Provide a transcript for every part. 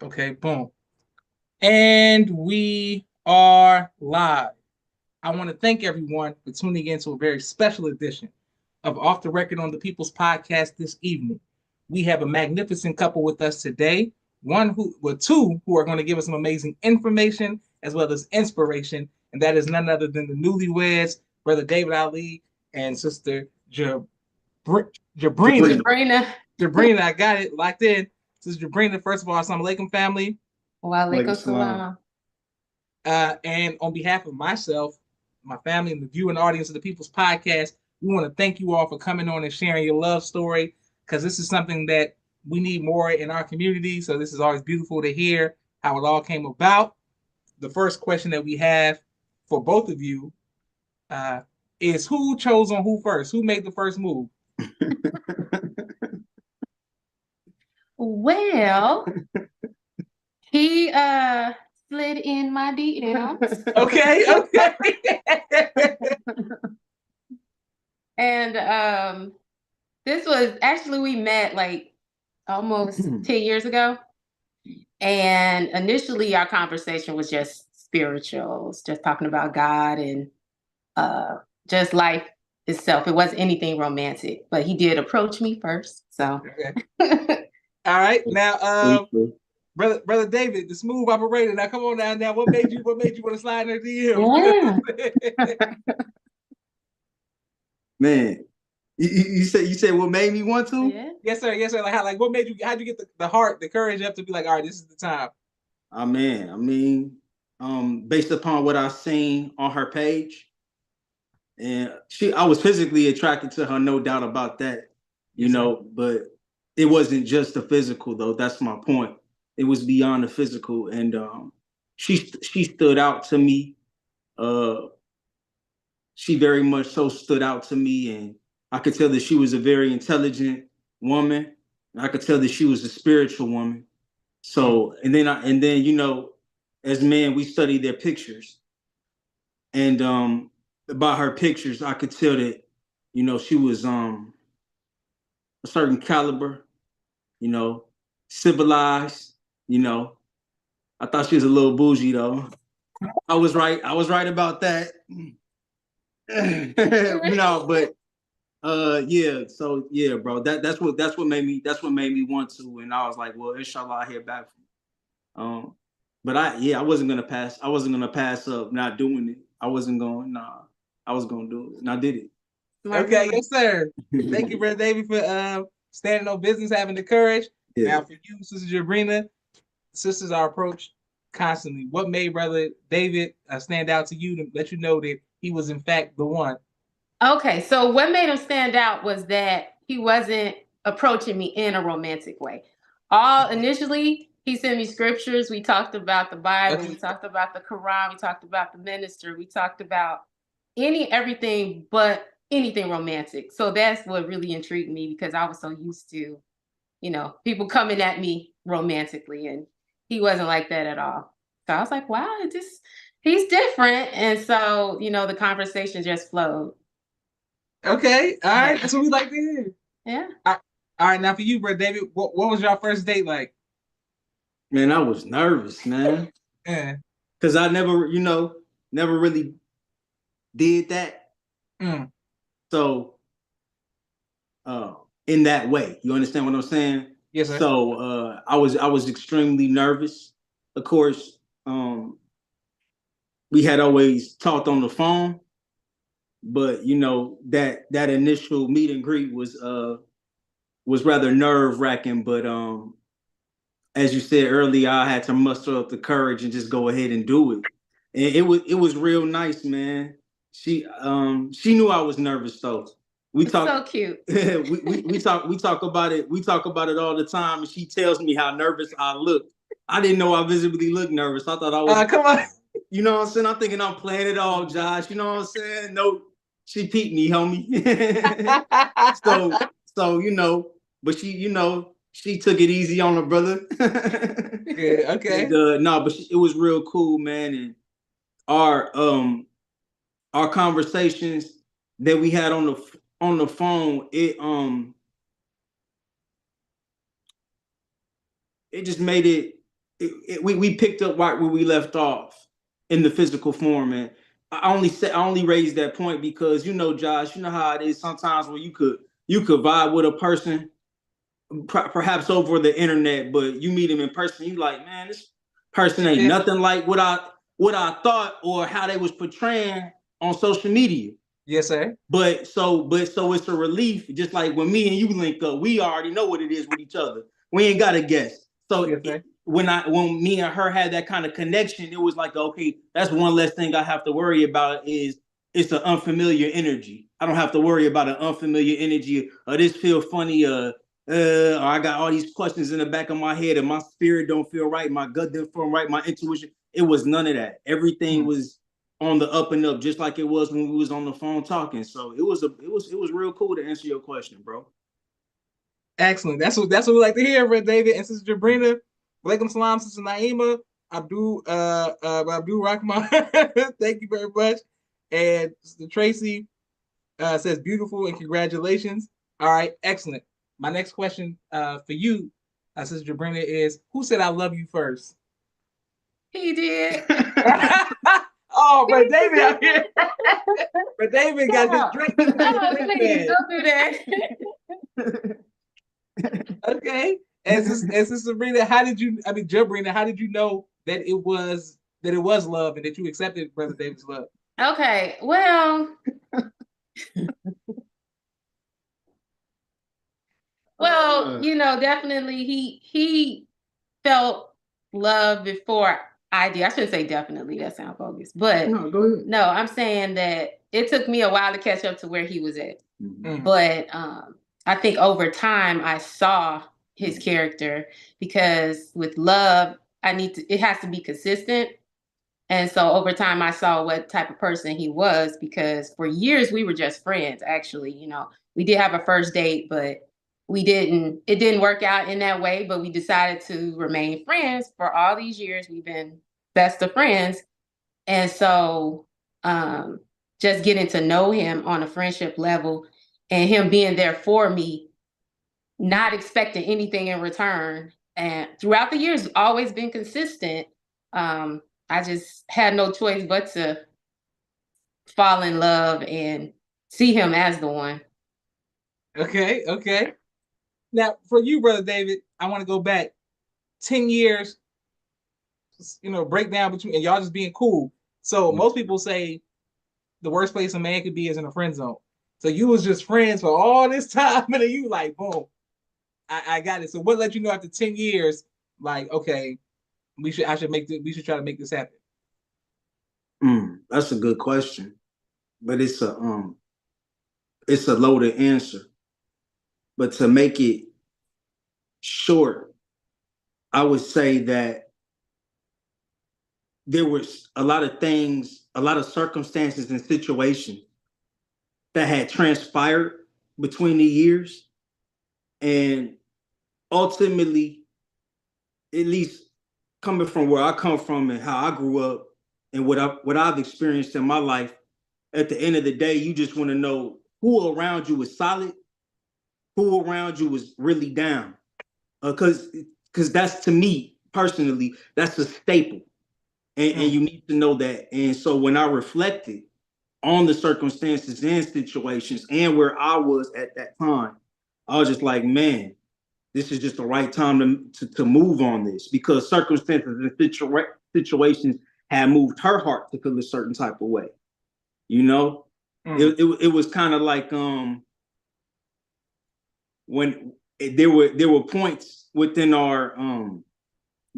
Okay, boom. And we are live. I want to thank everyone for tuning in to a very special edition of Off the Record on the People's Podcast this evening. We have a magnificent couple with us today. Two who are going to give us some amazing information as well as inspiration, and that is none other than the Newlyweds, Brother David Ali and Sister Jabrina. Jabrina. Jabrina. Jabrina, I got it locked in. Sister Jabrina, first of all, assalamu alaikum, family. Walaikum Salam. salam. And on behalf of myself, my family, and the viewing audience of the People's Podcast, we want to thank you all for coming on and sharing your love story, because this is something that we need more in our community. So this is always beautiful to hear how it all came about. The first question that we have for both of you is, who chose on who first? Who made the first move? Well, he slid in my DMs. Okay. And this was actually, we met like almost 10 years ago. And initially our conversation was just spiritual, just talking about God and just life itself. It wasn't anything romantic, but he did approach me first. So Okay. All right. Now, Brother David, the smooth operator. Now come on now. What made you want to slide in the DM? Man, you said what made me want to? yeah. Yes, sir. Like what made you? How'd you get the heart, the courage up to be like, all right, this is the time? Man, I mean, based upon what I've seen on her page, and I was physically attracted to her, no doubt about that. Yes, but it wasn't just the physical though. That's my point. It was beyond the physical, and she stood out to me. She very much so stood out to me, and I could tell that she was a very intelligent woman. And I could tell that she was a spiritual woman. So, and then as men, we study their pictures, and by her pictures, I could tell that she was a certain caliber, civilized. I thought she was a little bougie though. I was right about that. No, but yeah, so yeah, bro. That's what made me want to, and I was like, well, inshallah, I hear back from. But I wasn't gonna pass up not doing it. I was gonna do it, and I did it. Okay, yes, sir. Thank you, Brother David, for standing on business, having the courage. Yeah. Now, for you, Sister Jabrina, sisters are approached constantly. What made Brother David stand out to you to let you know that he was in fact the one? Okay, so what made him stand out was that he wasn't approaching me in a romantic way. Initially, he sent me scriptures. We talked about the Bible. We talked about the Quran. We talked about the minister. We talked about everything but anything romantic. So that's what really intrigued me, because I was so used to, people coming at me romantically, and he wasn't like that at all. So I was like, wow, he's different. And so, the conversation just flowed. Okay, all right, that's what we like to hear. Yeah. All right, now for you, Brother David, what was your first date like? Man, I was nervous, man, Yeah. because I never really did that. Mm. So, in that way, you understand what I'm saying? Yes, sir. So, I was extremely nervous. Of course, we had always talked on the phone, but that initial meet and greet was rather nerve wracking. But as you said earlier, I had to muster up the courage and just go ahead and do it. And it was real nice, man. She knew I was nervous though. We talk so cute. we talk about it. We talk about it all the time, and she tells me how nervous I look. I didn't know I visibly looked nervous. I thought I was. Come on. You know what I'm saying? I'm thinking I'm playing it all, Josh. You know what I'm saying? No, she peeped me, homie. so but she took it easy on her brother. Good. Okay. And, no, but it was real cool, man. And our conversations that we had on the phone, it just made it we picked up right where we left off in the physical form, and I only raised that point because Josh, you know how it is sometimes where you could vibe with a person perhaps over the internet, but you meet him in person, you like, man, this person ain't nothing like what I thought or how they was portraying on social media. Yes, sir. But so it's a relief, just like when me and you link up, we already know what it is with each other. We ain't got to guess. So yes, when me and her had that kind of connection, it was like, okay, that's one less thing I have to worry about is it's an unfamiliar energy. I don't have to worry about an unfamiliar energy or this feel funny, or I got all these questions in the back of my head and my spirit don't feel right, my gut didn't feel right, my intuition. It was none of that. Everything was on the up and up, just like it was when we was on the phone talking. So it was real cool to answer your question, bro. Excellent. That's what we like to hear, Red David and Sister Jabrina. Walaikum salam, Sister Naima, Abdul Rahman. Thank you very much. And Sister Tracy says beautiful and congratulations. All right, excellent. My next question for you, Sister Jabrina, is who said I love you first? He did. Oh, but David out here. But David got his drink. Please don't do that. Okay. And Sister Sabrina, Jabrina, how did you know that it was love and that you accepted Brother David's love? Okay, well, definitely he felt love before I did. I shouldn't say definitely, that sounds bogus. But no, go ahead. No, I'm saying that it took me a while to catch up to where he was at. Mm-hmm. But I think over time I saw his character, because with love, it has to be consistent. And so over time I saw what type of person he was, because for years we were just friends, actually. We did have a first date, but it didn't work out in that way, but we decided to remain friends for all these years. We've been best of friends. And so just getting to know him on a friendship level and him being there for me, not expecting anything in return. And throughout the years, always been consistent. I just had no choice but to fall in love and see him as the one. Okay. Now, for you, Brother David, I want to go back 10 years, breakdown between, and y'all just being cool. So most people say the worst place a man could be is in a friend zone. So you was just friends for all this time, and then you like, boom, I got it. So what let you know after 10 years, like, okay, we should try to make this happen? That's a good question, but it's a loaded answer. But to make it short, I would say that there was a lot of things, a lot of circumstances and situations that had transpired between the years. And ultimately, at least coming from where I come from and how I grew up and what I've experienced in my life, at the end of the day, you just want to know who around you is solid, who around you is really down. Because that's, to me personally, that's a staple. And you need to know that. And so when I reflected on the circumstances and situations and where I was at that time, I was just like, man, this is just the right time to move on this, because circumstances and situations had moved her heart to feel a certain type of way. It was kind of like when there were points within our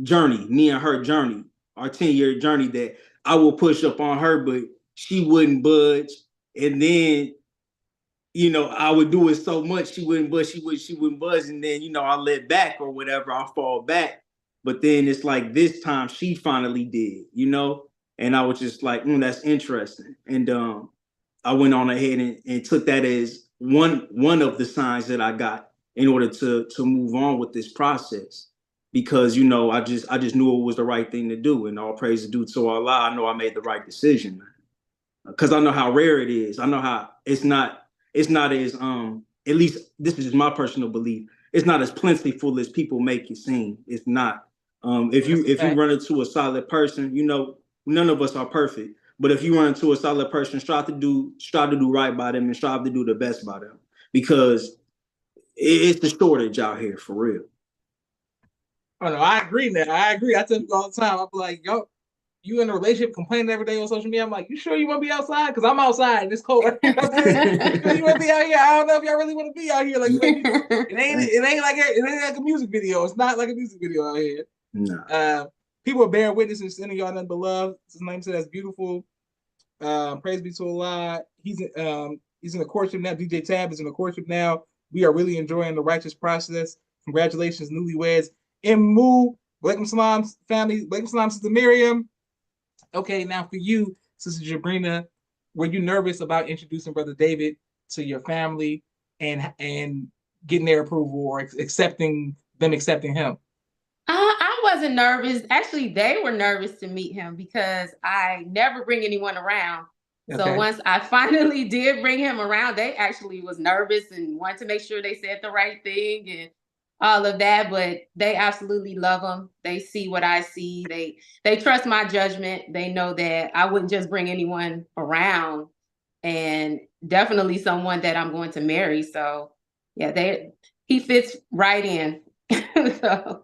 journey, me and her journey, our 10-year journey, that I will push up on her, but she wouldn't budge. And then, I would do it so much she wouldn't budge, she wouldn't budge. And then, I let back or whatever, I fall back. But then it's like this time she finally did, and I was just like, that's interesting. And I went on ahead and took that as one of the signs that I got in order to move on with this process. Because, I just knew it was the right thing to do, and all praise is due to Allah. I know I made the right decision, because I know how rare it is. I know how it's not as at least this is my personal belief, it's not as plentiful as people make it seem. It's not. If you run into a solid person, you know, none of us are perfect. But if you run into a solid person, strive to do right by them and strive to do the best by them. Because it's the shortage out here for real. Oh no, I agree now. I agree. I tell people all the time. I'm like, yo, you in a relationship complaining every day on social media. I'm like, you sure you want to be outside? Because I'm outside and it's cold. You know what I'm saying? You sure you want to be out here? I don't know if y'all really want to be out here. Like it ain't like a music video. It's not like a music video out here. Nah. People are bearing witness and sending y'all nothing but love. His name said that's beautiful. Praise be to Allah. He's in a courtship now. DJ Tab is in a courtship now. We are really enjoying the righteous process. Congratulations, newlyweds. Moo, Walaikum Salam family, Walaikum Salam Sister Miriam. Okay, now for you, Sister Jabrina, were you nervous about introducing Brother David to your family and getting their approval or accepting him? I wasn't nervous. Actually, they were nervous to meet him because I never bring anyone around. Okay. So once I finally did bring him around, they actually was nervous and wanted to make sure they said the right thing and all of that. But they absolutely love him. They see what I see. They trust my judgment. They know that I wouldn't just bring anyone around, and definitely someone that I'm going to marry. So yeah, he fits right in. So.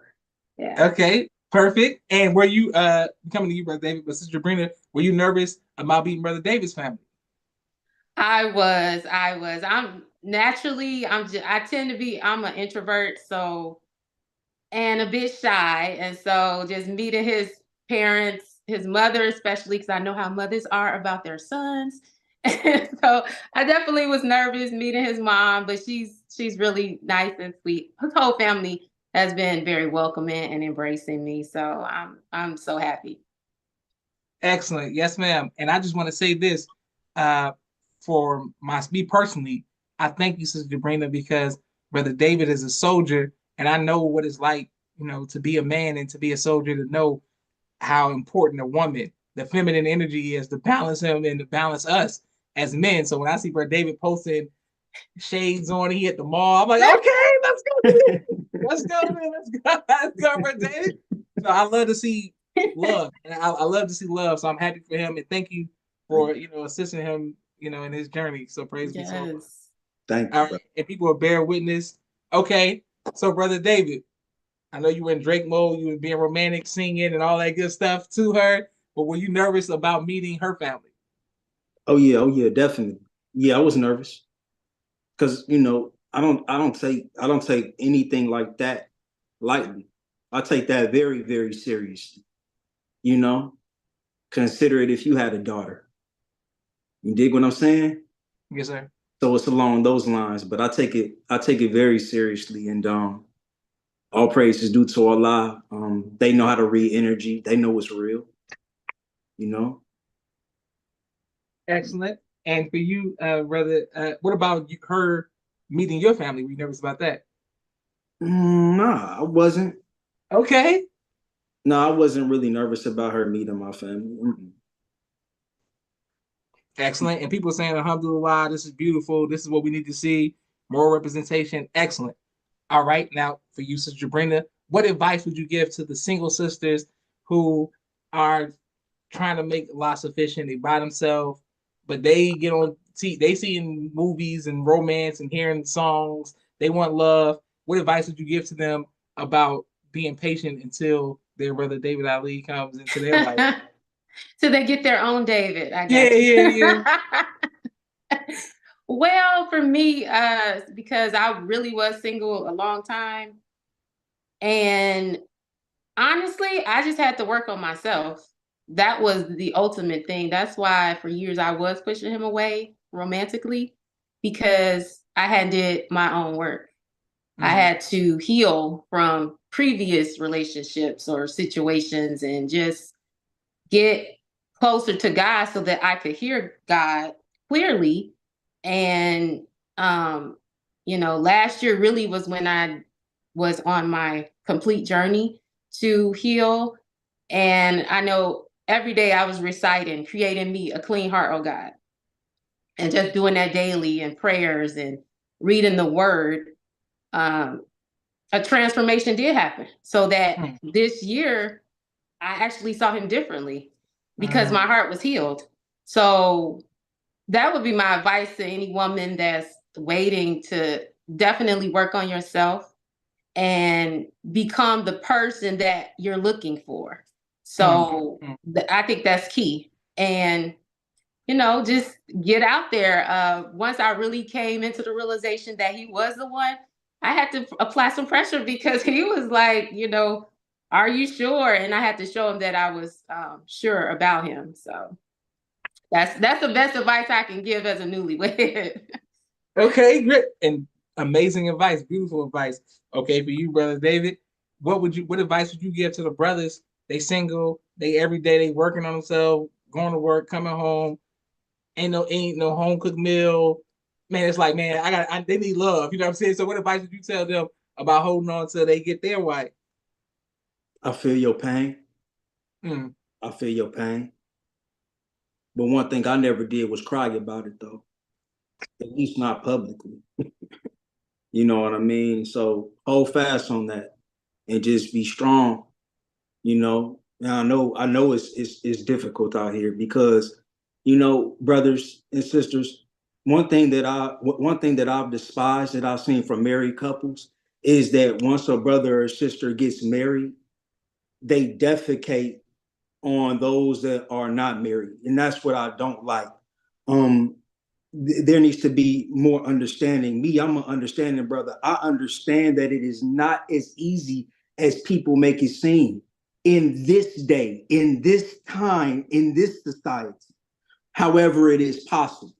Yeah. Okay, perfect. And were you coming to you, Brother David, but Sister Jabrina, were you nervous about meeting Brother David's family? I was. I'm an introvert, so, and a bit shy. And so just meeting his parents, his mother, especially because I know how mothers are about their sons. And so I definitely was nervous meeting his mom, but she's really nice and sweet. His whole family has been very welcoming and embracing me. So I'm so happy. Excellent. Yes, ma'am. And I just want to say this, for me personally, I thank you, Sister Jabrina, because Brother David is a soldier, and I know what it's like, you know, to be a man and to be a soldier, to know how important a woman, the feminine energy is, to balance him and to balance us as men. So when I see Brother David posting shades on, he at the mall, I'm like, okay, let's go. Let's go, man. Let's go, Brother David. So I love to see love. And I love to see love. So I'm happy for him. And thank you for, assisting him, in his journey. So praise be to Allah. Thank you. All right. And people will bear witness. Okay. So Brother David, I know you were in Drake mode. You were being romantic, singing and all that good stuff to her. But were you nervous about meeting her family? Oh yeah, definitely. Yeah, I was nervous. Cause I don't take anything like that lightly. I take that very, very seriously. Consider it if you had a daughter. You dig what I'm saying? Yes, sir. So it's along those lines, but I take it very seriously, and all praise is due to Allah. They know how to read energy. They know what's real. Excellent. And for you, brother, what about her meeting your family? Were you nervous about that? Nah, I wasn't. Okay. No, I wasn't really nervous about her meeting my family. Excellent. And people saying, alhamdulillah, this is beautiful. This is what we need to see. More representation. Excellent. All right. Now, for you, Sister Jabrina, what advice would you give to the single sisters who are trying to make Allah sufficient? They by themselves, but they they see in movies and romance and hearing songs. They want love. What advice would you give to them about being patient until their brother David Ali comes into their life? So they get their own David. I guess. Yeah. Well, for me, because I really was single a long time, and honestly, I just had to work on myself. That was the ultimate thing. That's why for years I was pushing him away romantically, because I had did my own work. Mm-hmm. I had to heal from previous relationships or situations and just get closer to God so that I could hear God clearly. And, last year really was when I was on my complete journey to heal. And I know every day I was reciting, creating me a clean heart, oh God. And just doing that daily and prayers and reading the word. a transformation did happen. So that this year, I actually saw him differently because my heart was healed. So that would be my advice to any woman that's waiting, to definitely work on yourself and become the person that you're looking for. So I think that's key. And, you know, just get out there. Once I really came into the realization that he was the one, I had to apply some pressure because he was like, you know, are you sure? And I had to show him that I was sure about him. So that's the best advice I can give as a newlywed. Okay, great. And amazing advice, beautiful advice. Okay, for you, brother David, what advice would you give to the brothers? They single, they every day they working on themselves, going to work, coming home, ain't no home cooked meal. Man, it's like, man, they need love. You know what I'm saying? So what advice would you tell them about holding on till they get their wife? I feel your pain. I feel your pain. But one thing I never did was cry about it, though. At least not publicly. You know what I mean? So hold fast on that and just be strong. You know, now I know it's difficult out here because, you know, brothers and sisters, one thing that I've despised that I've seen from married couples is that once a brother or sister gets married, they defecate on those that are not married. And that's what I don't like. There needs to be more understanding. Me, I'm an understanding brother. I understand that it is not as easy as people make it seem in this day, in this time, in this society. However, it is possible.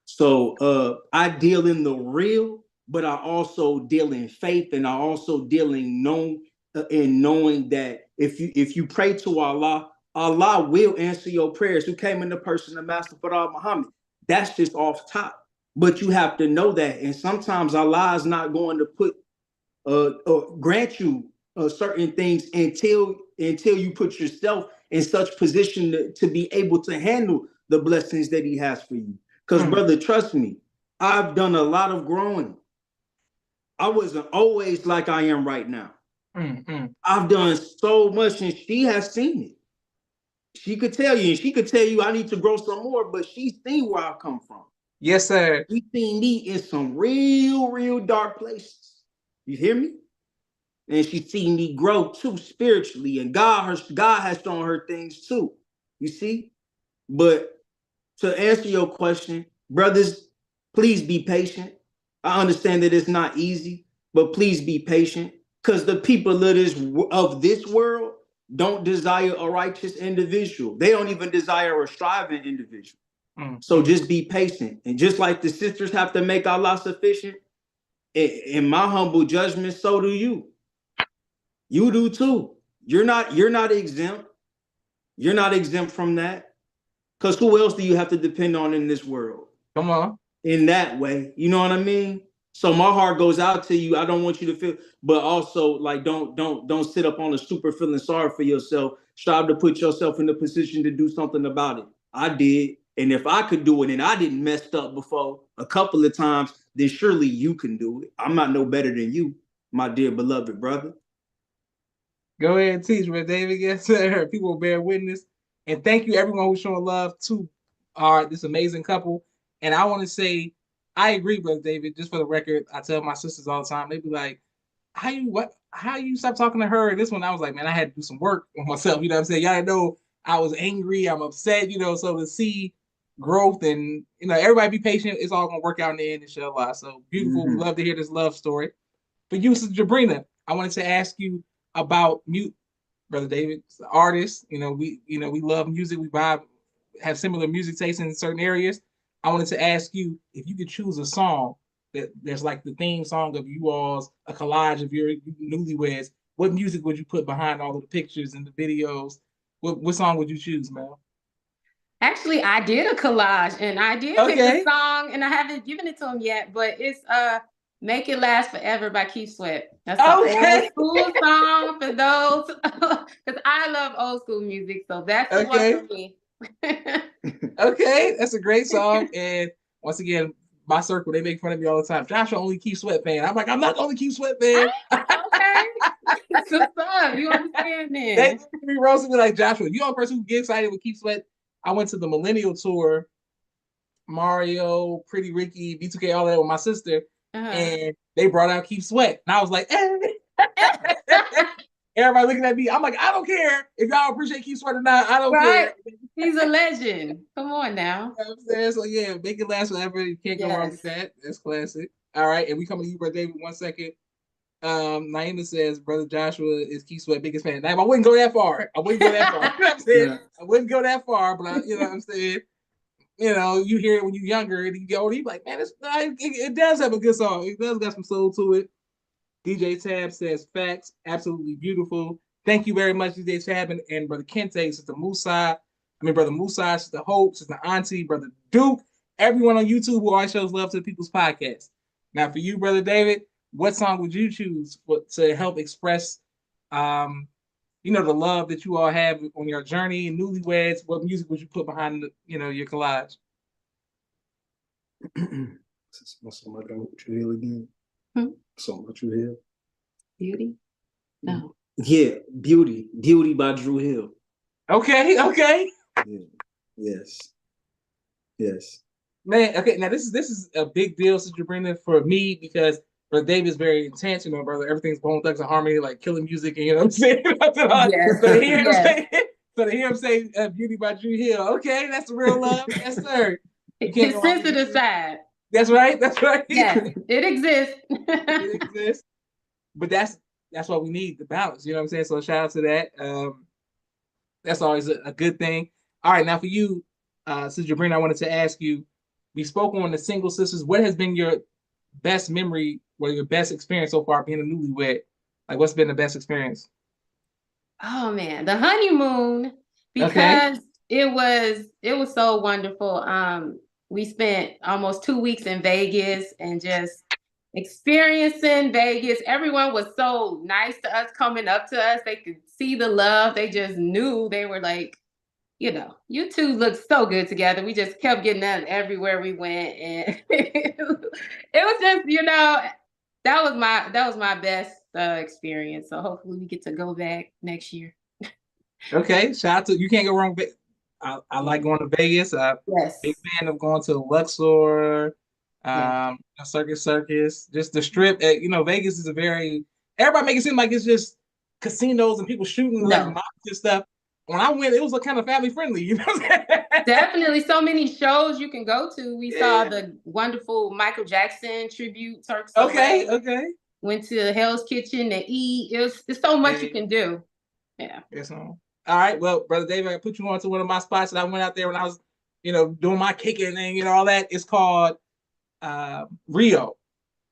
So I deal in the real, but I also deal in faith, and I also deal in knowing that if you pray to Allah, Allah will answer your prayers. Who came in the person of Master Farad Muhammad? That's just off top. But you have to know that. And sometimes Allah is not going to grant you certain things until you put yourself in such position to be able to handle the blessings that he has for you. Because brother, trust me, I've done a lot of growing. I wasn't always like I am right now. I've done so much, and she has seen it. She could tell you, and she could tell you I need to grow some more, but she's seen where I've come from. Yes, sir. She's seen me in some real dark places. You hear me? And she's seen me grow too spiritually, and God has shown her things too. You see? But to answer your question, brothers, please be patient. I understand that it's not easy, but please be patient, because the people of this world don't desire a righteous individual. They don't even desire a striving individual. So just be patient. And just like the sisters have to make Allah sufficient, in my humble judgment, so do you. You do too. You're not exempt. You're not exempt from that. Because who else do you have to depend on in this world? Come on. In that way. You know what I mean? So my heart goes out to you. I don't want you to feel, but also like don't sit up on a super feeling sorry for yourself. Strive to put yourself in the position to do something about it. I did. And if I could do it and I didn't messed up before a couple of times, then surely you can do it. I'm not no better than you, my dear beloved brother. Go ahead and teach, Brother David. Yes, sir. People will bear witness. And thank you everyone who's showing love to this amazing couple. And I want to say, I agree, Brother David. Just for the record, I tell my sisters all the time, they be like, how you stop talking to her? And this one, I was like, man, I had to do some work on myself. You know what I'm saying? Y'all know I was angry, I'm upset, so to see growth and, everybody be patient. It's all going to work out in the end, inshallah. So beautiful. We love to hear this love story. For you, Sister Jabrina, I wanted to ask you about Brother David, the artist. We love music. We vibe, have similar music tastes in certain areas. I wanted to ask you if you could choose a song there's like the theme song of you all's, a collage of your newlyweds. What music would you put behind all of the pictures and the videos? What song would you choose, Mel? Actually, I did a collage and I did pick a song, and I haven't given it to him yet, but it's Make It Last Forever by Keith Sweat. That's an old school song for those, because I love old school music, so that's the one for me. Okay, that's a great song. And once again, my circle, they make fun of me all the time. Josh, only Keith Sweat fan. I'm like, I'm not the only Keith Sweat fan. Okay. That's what's up. You understand They this? be roasting me like Joshua. You know, the person who gets excited with Keep Sweat. I went to the Millennial Tour, Mario, Pretty Ricky, B2K, all that with my sister, and they brought out Keep Sweat, and I was like, everybody looking at me. I'm like, I don't care if y'all appreciate Keep Sweat or not. I don't Right. care. He's a legend. Come on now. You know what I'm saying? So yeah, make it last forever. You can't go wrong with that. That's classic. All right, and we coming to you, Brother David. 1 second. Naima says, Brother Joshua is Keith Sweat biggest fan. Naima, I wouldn't go that far. I wouldn't go that far. You know what I'm saying? Yeah. I wouldn't go that far, but you know what I'm saying? You know, you hear it when you're younger, and you get older, you're like, man, it does have a good song. It does got some soul to it. DJ Tab says, facts, absolutely beautiful. Thank you very much, DJ Tab and Brother Kente, Sister Musa. Brother Musa, Sister Hope, Sister Auntie, Brother Duke, everyone on YouTube who always shows love to the People's Podcast. Now, for you, Brother David, what song would you choose to help express, the love that you all have on your journey and Newlyweds? What music would you put behind, your collage? Song about True Hill again. Song about True Hill. Beauty. No. Yeah, Beauty by Drew Hill. Okay. Yeah. Yes. Man, okay. Now this is a big deal, Sister Jabrina, for me because Brother David is very intense, brother. Everything's Bone Thugs and Harmony, like killing music, and you know what I'm saying? Yes. So to hear him say Beauty by Drew Hill, okay, that's the real love. Yes, sir. His sensitive side. That's right. Yes, it exists. It exists. But that's what we need, the balance. You know what I'm saying? So shout out to that. That's always a good thing. All right, now for you, Sister Jabrina, I wanted to ask you, we spoke on the single sisters. What has been your best memory or your best experience so far being a newlywed? Like, what's been the best experience? Oh man, the honeymoon, because it was so wonderful. We spent almost 2 weeks in Vegas and just experiencing Vegas. Everyone was so nice to us, coming up to us. They could see the love. They just knew. They were like, you two look so good together. We just kept getting that everywhere we went, and it was just, that was my best experience. So hopefully we get to go back next year. Okay, shout out to you. Can't go wrong. I like going to Vegas. Yes. Big fan of going to Luxor, Circus. Just the Strip. Vegas is everybody make it seem like it's just casinos and people shooting like mobs and stuff. When I went, it was kind of family friendly, Definitely, so many shows you can go to. We saw the wonderful Michael Jackson tribute. Okay. Went to Hell's Kitchen to eat. It's so much you can do. Yeah. Yes, all right. Well, Brother David, I put you on to one of my spots that I went out there when I was, doing my kicking and all that. It's called Rio.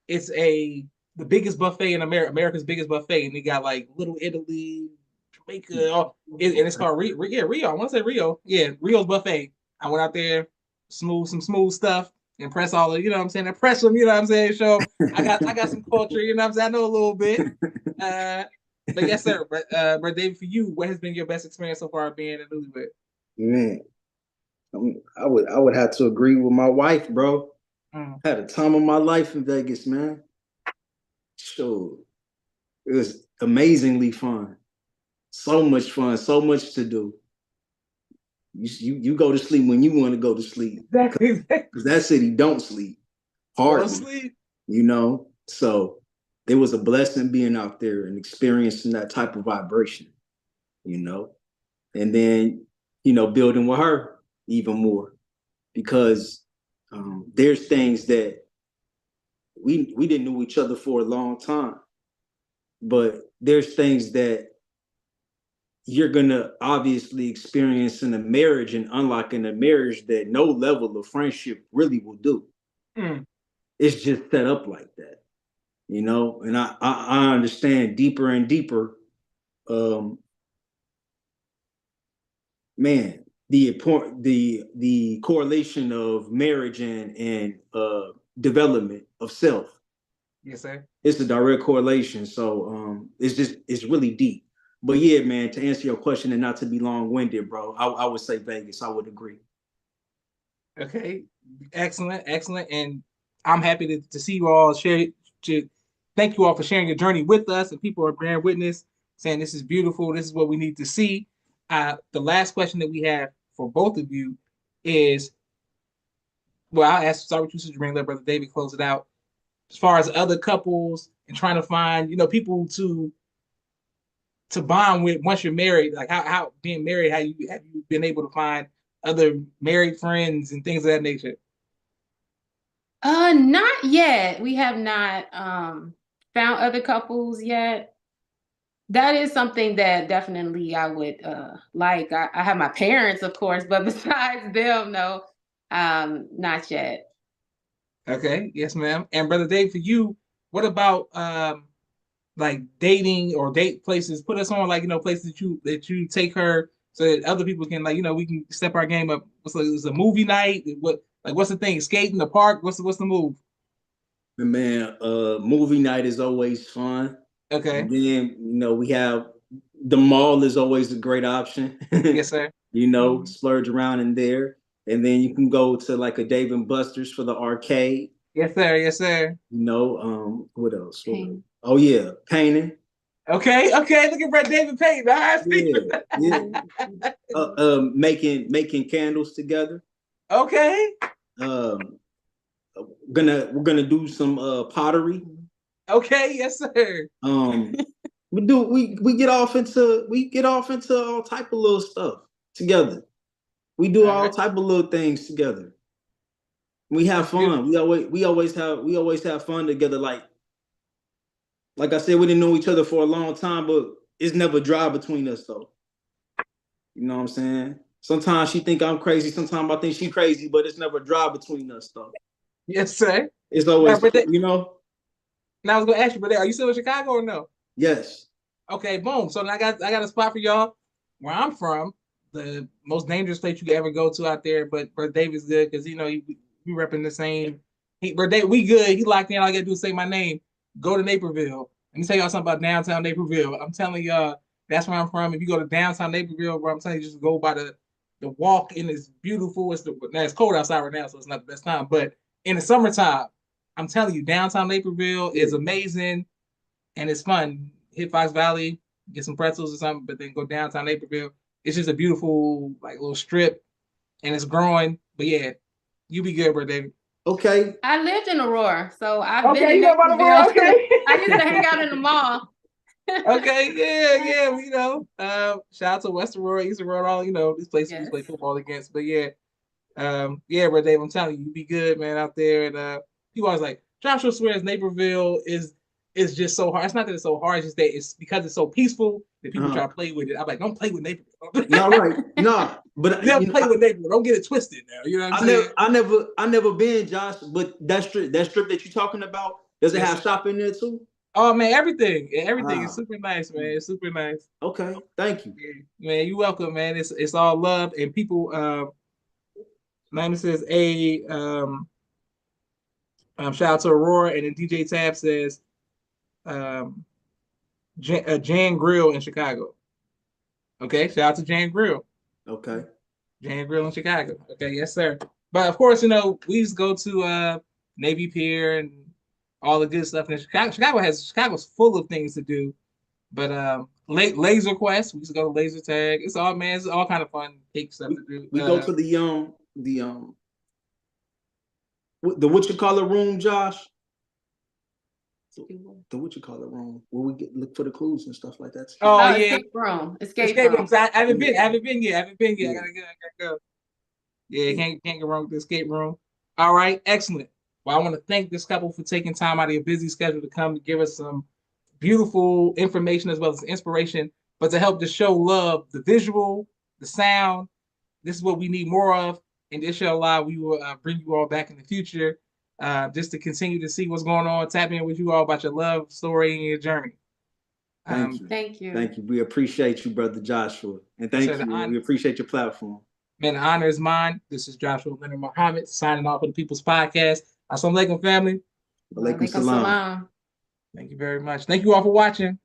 It's the biggest buffet in America's biggest buffet, and they got like Little Italy, Jamaica, and it's called Rio. I want to say Rio. Yeah, Rio's buffet. I went out there, some smooth stuff, impress all the, impress them, show. I got some culture, I know a little bit. But yes, sir. Brother David, for you, what has been your best experience so far being a newlywed? Man, I would have to agree with my wife, bro. Had a time of my life in Vegas, man. Sure. It was amazingly fun. So much fun, so much to do. You go to sleep when you want to go to sleep. Exactly. Because that city don't sleep. Hardly. Don't sleep. So it was a blessing being out there and experiencing that type of vibration, and then, building with her even more, because there's things that we didn't know each other for a long time, but there's things that you're going to obviously experience in a marriage and unlock in a marriage that no level of friendship really will do. It's just set up like that. And I understand deeper and deeper, the correlation of marriage and development of self. Yes, sir. It's a direct correlation. So it's really deep. But yeah, man, to answer your question and not to be long-winded, bro, I would say Vegas. I would agree. Okay, excellent. And I'm happy to see you all share. Thank you all for sharing your journey with us, and people are bearing witness saying this is beautiful. This is what we need to see. The last question that we have for both of you is, well, I'll start with you, Sister Jabrina, let Brother David close it out. As far as other couples and trying to find, people to bond with once you're married, like how being married, have you been able to find other married friends and things of that nature? Not yet. We have not found other couples yet. That is something that definitely I would like. I have my parents, of course, but besides them, no, not yet. Okay, yes, ma'am. And Brother Dave, for you, what about like dating or date places? Put us on, like, places that you take her so that other people can, like, we can step our game up. It's a movie night? What's the thing? Skate in the park? What's the move? Man, movie night is always fun. Okay. And then, we have the mall is always a great option. Yes, sir. Splurge around in there. And then you can go to like a Dave and Buster's for the arcade. Yes, sir. Yes, sir. What else? Oh yeah, painting. Okay. Look at Brother David painting. Yeah. Making candles together. Okay. We're gonna do some pottery. Okay, yes, sir. We get off into all type of little stuff together. We do all type of little things together. We have fun. We always have fun together. Like I said, we didn't know each other for a long time, but it's never dry between us though. You know what I'm saying? Sometimes she think I'm crazy, sometimes I think she crazy, but it's never dry between us though. Yes, sir. It's always Now I was gonna ask you, but are you still in Chicago or no? Yes. Okay, boom. So I got a spot for y'all where I'm from. The most dangerous place you could ever go to out there, but Brother David's good because we repping the same. We good. He locked in. All I gotta do is say my name. Go to Naperville. Let me tell y'all something about downtown Naperville. I'm telling y'all, that's where I'm from. If you go to downtown Naperville, where I'm telling you, just go by the walk, and it's beautiful. It's cold outside right now, so it's not the best time. But in the summertime, I'm telling you, downtown Naperville is amazing and it's fun. Hit Fox Valley, get some pretzels or something, but then go downtown Naperville. It's just a beautiful, like, little strip, and it's growing. But yeah, you be good, bro, David. Okay. I lived in Aurora, so I've been in Naperville. Okay. I used to hang out in the mall. Okay, yeah. Shout out to West Aurora, East Aurora, all these places we play football against. But yeah, bro, Dave, I'm telling you, be good, man, out there. And people always like, Joshua swears Naperville is just so hard. It's not that it's so hard, it's just that it's because it's so peaceful that people try to play with it. I'm like, don't play with Naperville. No, right. No, but never play with Naperville. Don't get it twisted now. You know what I'm saying? I never been, Josh, but that strip that you're talking about, does it have shopping there too? Oh man, everything is super nice, man. It's super nice. Okay, thank you, man. You're welcome, man. It's all love, and people. Name says shout out to Aurora, and then DJ Tab says Jan Grill in Chicago. Okay, shout out to Jan Grill. Okay, Jan Grill in Chicago. Okay, yes sir. But of course, we used to go to Navy Pier and all the good stuff in Chicago. Chicago's full of things to do. But Laser Quest, we used to go to laser tag. It's all kind of fun, big stuff to do. We go to the what you call it room, Josh? The what you call it room where we look for the clues and stuff like that. Oh yeah, escape room. I haven't been yet. I gotta go. Yeah, can't go wrong with the escape room. All right, excellent. Well, I want to thank this couple for taking time out of your busy schedule to come to give us some beautiful information as well as inspiration, but to help to show love, the visual, the sound. This is what we need more of. And inshallah, we will bring you all back in the future just to continue to see what's going on, tap in with you all about your love story and your journey. Thank you. Thank you. We appreciate you, Brother Joshua. And thank you. We appreciate your platform. Man, the honor is mine. This is Joshua Leonard Muhammad signing off for the People's Podcast. Assalamu alaikum, family. Walaikum salam. Thank you very much. Thank you all for watching.